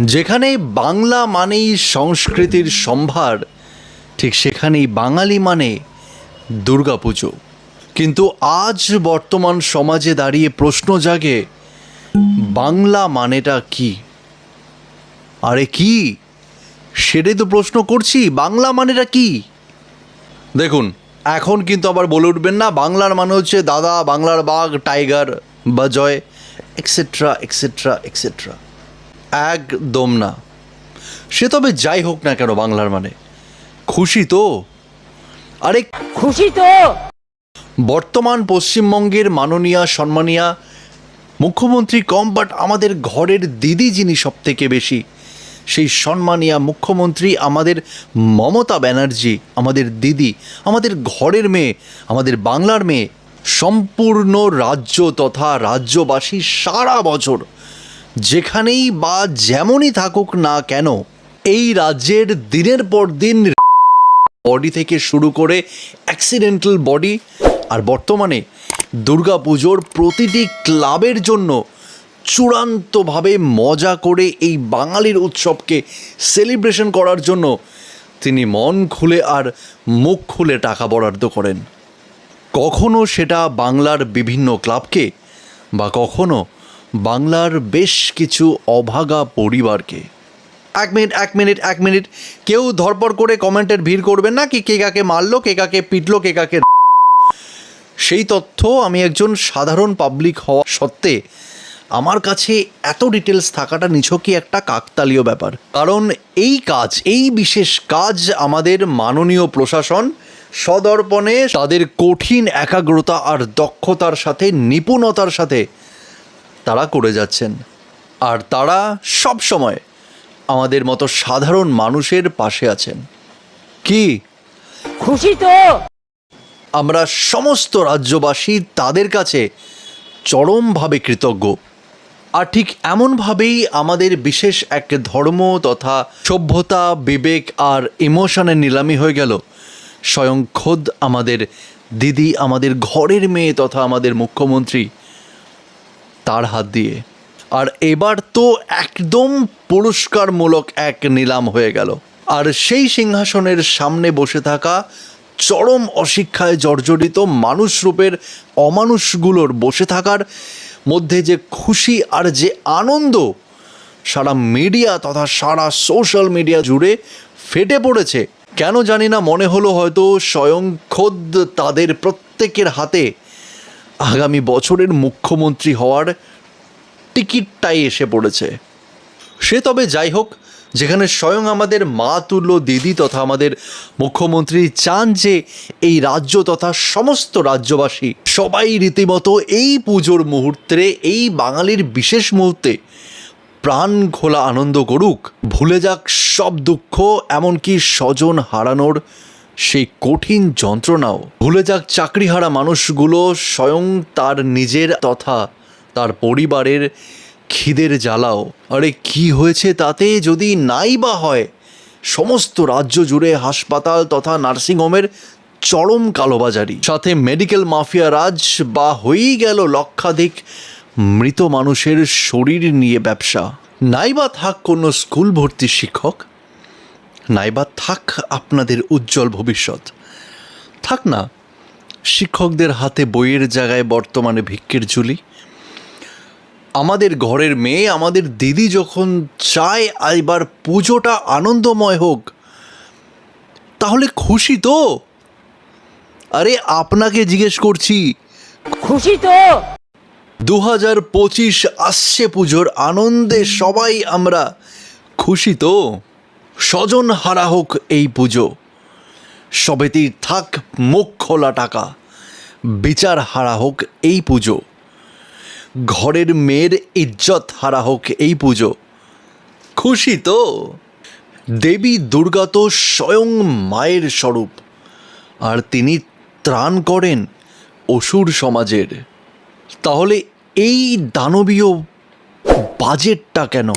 যেখানে বাংলা মানেই সংস্কৃতির সম্ভার, ঠিক সেখানেই বাঙালি মানে দুর্গাপুজো। কিন্তু আজ বর্তমান সমাজে দাঁড়িয়ে প্রশ্ন জাগে, বাংলা মানেটা কি? আরে কি, সেটাই তো প্রশ্ন করছি, বাংলা মানেটা কি? দেখুন, এখন কিন্তু আবার বলে উঠবেন না বাংলার মানে হচ্ছে দাদা, বাংলার বাঘ, টাইগার বা জয়, এক্সেট্রা এক্সেট্রা এক্সেট্রা। একদম না। সে তবে যাই হোক না কেন, বাংলার মানে খুশি তো। আরে খুশি তো। বর্তমান পশ্চিমবঙ্গের মাননীয়া সম্মানীয়া মুখ্যমন্ত্রী কম, বাট আমাদের ঘরের দিদি যিনি সব থেকে বেশি, সেই সম্মানীয়া মুখ্যমন্ত্রী আমাদের মমতা ব্যানার্জি, আমাদের দিদি, আমাদের ঘরের মেয়ে, আমাদের বাংলার মেয়ে, সম্পূর্ণ রাজ্য তথা রাজ্যবাসী সারা বছর যেখানেই বা যেমনই থাকুক না কেন, এই রাজ্যের দিনের পর দিন বডি থেকে শুরু করে অ্যাক্সিডেন্টাল বডি, আর বর্তমানে দুর্গাপুজোর প্রতিটি ক্লাবের জন্য চূড়ান্তভাবে মজা করে এই বাঙালির উৎসবকে সেলিব্রেশন করার জন্য তিনি মন খুলে আর মুখ খুলে টাকা বরাদ্দ করেন। কখনো সেটা বাংলার বিভিন্ন ক্লাবকে, বা কখনো বাংলার বেশ কিছু অভাগা পরিবারকে। এক মিনিট, কেউ ধরপড় করে কমেন্টের ভিড় করবেন না কি কে কাকে মারলো, কে কাকে পিটলো, কে কাকে। সেই তথ্য আমি একজন সাধারণ পাবলিক হওয়া সত্ত্বে আমার কাছে এত ডিটেলস থাকাটা নিছকই একটা কাকতালীয় ব্যাপার। কারণ এই বিশেষ কাজ আমাদের মাননীয় প্রশাসন সদর্পণে তাদের কঠিন একাগ্রতা আর দক্ষতার সাথে, নিপুণতার সাথে তারা করে যাচ্ছেন। আর তারা সব সময় আমাদের মতো সাধারণ মানুষের পাশে আছেন। কি খুশি তো। আমরা সমস্ত রাজ্যবাসী তাদের কাছে চরমভাবে কৃতজ্ঞ। আর ঠিক এমনভাবেই আমাদের বিশেষ এক ধর্ম তথা সভ্যতা, বিবেক আর ইমোশনের নিলামি হয়ে গেল স্বয়ং খোদ আমাদের দিদি, আমাদের ঘরের মেয়ে তথা আমাদের মুখ্যমন্ত্রী, তার হাত দিয়ে। আর এবার তো একদম পুরস্কারমূলক এক নিলাম হয়ে গেল। আর সেই সিংহাসনের সামনে বসে থাকা চরম অশিক্ষায় জর্জরিত মানুষরূপের অমানুষগুলোর বসে থাকার মধ্যে যে খুশি আর যে আনন্দ সারা মিডিয়া তথা সারা সোশ্যাল মিডিয়া জুড়ে ফেটে পড়েছে, কেন জানি না মনে হলো হয়তো স্বয়ং খোদ তাদের প্রত্যেকের হাতে আগামী বছরের মুখ্যমন্ত্রী হওয়ার টিকিটটাই এসে পড়েছে। সে তবে যাই হোক, যেখানে স্বয়ং আমাদের মা তুল্য দিদি তথা আমাদের মুখ্যমন্ত্রী চান যে এই রাজ্য তথা সমস্ত রাজ্যবাসী সবাই রীতিমতো এই পুজোর মুহূর্তে, এই বাঙালির বিশেষ মুহূর্তে প্রাণ খোলা আনন্দ করুক, ভুলে যাক সব দুঃখ, এমনকি স্বজন হারানোর সেই কঠিন যন্ত্রণাও, ভুলে যাক চাকরিহারা মানুষগুলো স্বয়ং তার নিজের তথা তার পরিবারের খিদের জ্বালাও। আরে কি হয়েছে তাতে যদি নাই বা হয় সমস্ত রাজ্য জুড়ে হাসপাতাল তথা নার্সিংহোমের চরম কালোবাজারি, সাথে মেডিকেল মাফিয়া রাজ, বা হয়েই গেল লক্ষাধিক মৃত মানুষের শরীর নিয়ে ব্যবসা। নাইবা থাক কোনো স্কুল ভর্তি শিক্ষক, নাইবা থাক আপনাদের উজ্জ্বল ভবিষ্যৎ, থাক না শিক্ষকদের হাতে বইয়ের জায়গায় বর্তমানে ভিক্ষের ঝুলি। আমাদের ঘরের মেয়ে, আমাদের দিদি যখন চায় এবার পুজোটা আনন্দময় হোক, তাহলে খুশি তো? আরে আপনাকে জিজ্ঞেস করছি, খুশি তো। 2025 আসছে, পুজোর আনন্দে সবাই আমরা খুশি তো? স্বজন হারা হোক এই পুজো, সবেতেই থাক মুখ খোলা টাকা, বিচার হারা হোক এই পুজো, ঘরের মেয়ের ইজ্জত হারা হোক এই পুজো, খুশি তো? দেবী দুর্গা তো স্বয়ং মায়ের স্বরূপ, আর তিনি ত্রাণ করেন অসুর সমাজের। তাহলে এই দানবীয় বাজেটটা কেন?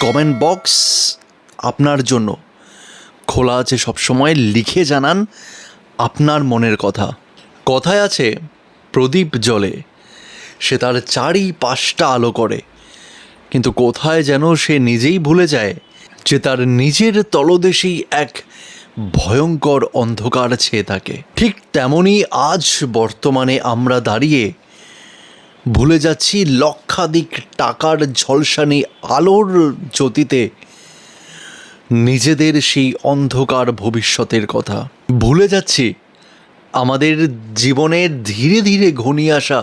কমেন্ট বক্স আপনার জন্য খোলা আছে সবসময়, লিখে জানান আপনার মনের কথা। কথায় আছে, প্রদীপ জ্বলে সে তার চারিপাশটা আলো করে, কিন্তু কোথায় যেন সে নিজেই ভুলে যায় যে তার নিজের তলদেশেই এক ভয়ঙ্কর অন্ধকার ছেয়ে থাকে। ঠিক তেমনই আজ বর্তমানে আমরা দাঁড়িয়ে ভুলে যাচ্ছি লক্ষাধিক টাকার ঝলসানি আলোর জ্যোতিতে নিজেদের সেই অন্ধকার ভবিষ্যতের কথা। ভুলে যাচ্ছি আমাদের জীবনে ধীরে ধীরে ঘনিয়ে আসা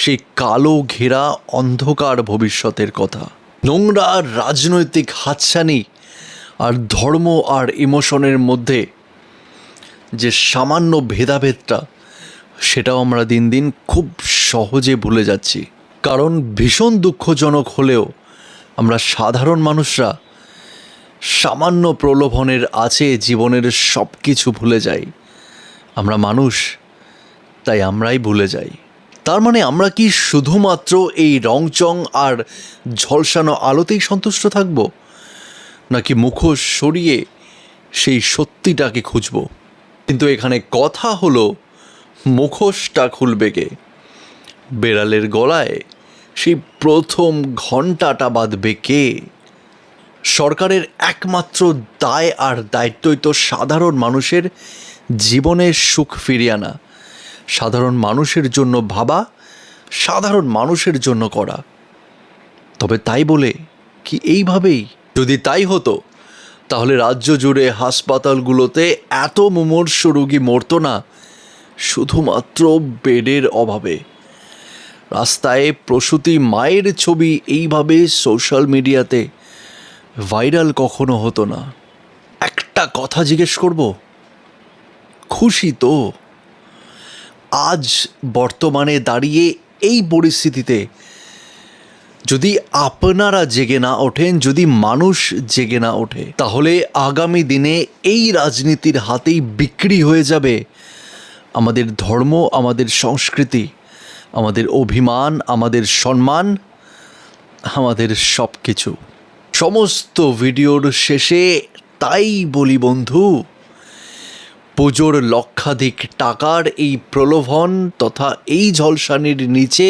সেই কালো ঘেরা অন্ধকার ভবিষ্যতের কথা। নোংরা রাজনৈতিক হাতছানি আর ধর্ম আর ইমোশনের মধ্যে যে সামান্য ভেদাভেদটা, সেটাও আমরা দিন দিন খুব সহজে ভুলে যাচ্ছি। কারণ ভীষণ দুঃখজনক হলেও আমরা সাধারণ মানুষরা সামান্য প্রলোভনের আছে জীবনের সব কিছু ভুলে যাই। আমরা মানুষ, তাই আমরাই ভুলে যাই। তার মানে আমরা কি শুধুমাত্র এই রংচং আর ঝলসানো আলোতেই সন্তুষ্ট থাকব, নাকি মুখোশ সরিয়ে সেই সত্যিটাকে খুঁজব? কিন্তু এখানে কথা হলো, মুখোশটা খুলবে কে? বেড়ালের গলায় সেই প্রথম ঘণ্টাটা বাঁধবে কে? সরকারের একমাত্র দায় আর দায়িত্বই তো সাধারণ মানুষের জীবনের সুখ ফিরিয়ে আনা, সাধারণ মানুষের জন্য ভাবা, সাধারণ মানুষের জন্য করা। তবে তাই বলে কি এইভাবেই? যদি তাই হতো তাহলে রাজ্য জুড়ে হাসপাতালগুলোতে এত মুমূর্ষু রোগী মরতো না শুধুমাত্র বেডের অভাবে। রাস্তায় প্রসূতি মায়ের ছবি এইভাবে সোশ্যাল মিডিয়াতে ভাইরাল কখনো হতো না। একটা কথা জিজ্ঞেস করব, খুশি তো? আজ বর্তমানে দাঁড়িয়ে এই পরিস্থিতিতে যদি আপনারা জেগে না ওঠেন, যদি মানুষ জেগে না ওঠে, তাহলে আগামী দিনে এই রাজনীতির হাতেই বিক্রি হয়ে যাবে আমাদের ধর্ম, আমাদের সংস্কৃতি, আমাদের অভিমান, আমাদের সম্মান, আমাদের সব কিছু। সমস্ত ভিডিওর শেষে তাই বলি বন্ধু, পুজোর লক্ষাধিক টাকার এই প্রলোভন তথা এই ঝলসানির নিচে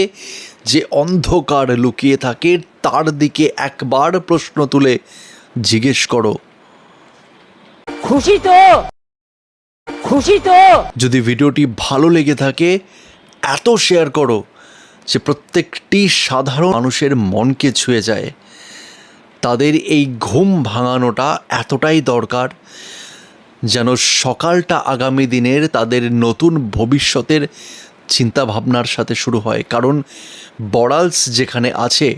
যে অন্ধকার লুকিয়ে থাকে তার দিকে একবার প্রশ্ন তুলে জিজ্ঞেস করো, খুশি তো? খুশি তো? যদি ভিডিওটি ভালো লেগে থাকে এত শেয়ার করো যে প্রত্যেকটি সাধারণ মানুষের মনকে ছুঁয়ে যায়। তাদের এই ঘুম ভাঙানোটা এতটাই দরকার যেন সকালটা আগামী দিনের তাদের নতুন ভবিষ্যতের চিন্তাভাবনার সাথে শুরু হয়। কারণ বড়ালস যেখানে আছে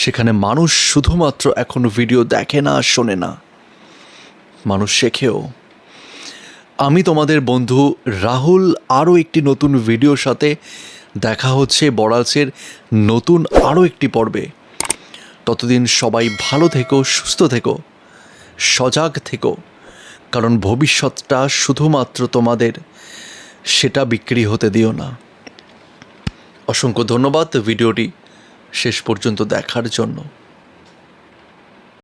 সেখানে মানুষ শুধুমাত্র এখন ভিডিও দেখে না, শোনে না, মানুষ শেখেও। আমি তোমাদের বন্ধু রাহুল, আরও একটি নতুন ভিডিওর সাথে দেখা হচ্ছে বড়ালসের নতুন আরও একটি পর্বে। ততদিন সবাই ভালো থেকো, সুস্থ থেকো, সজাগ থেকো, কারণ ভবিষ্যৎটা শুধুমাত্র তোমাদের, সেটা বিক্রি হতে দিও না। অসংখ্য ধন্যবাদ ভিডিওটি শেষ পর্যন্ত দেখার জন্য।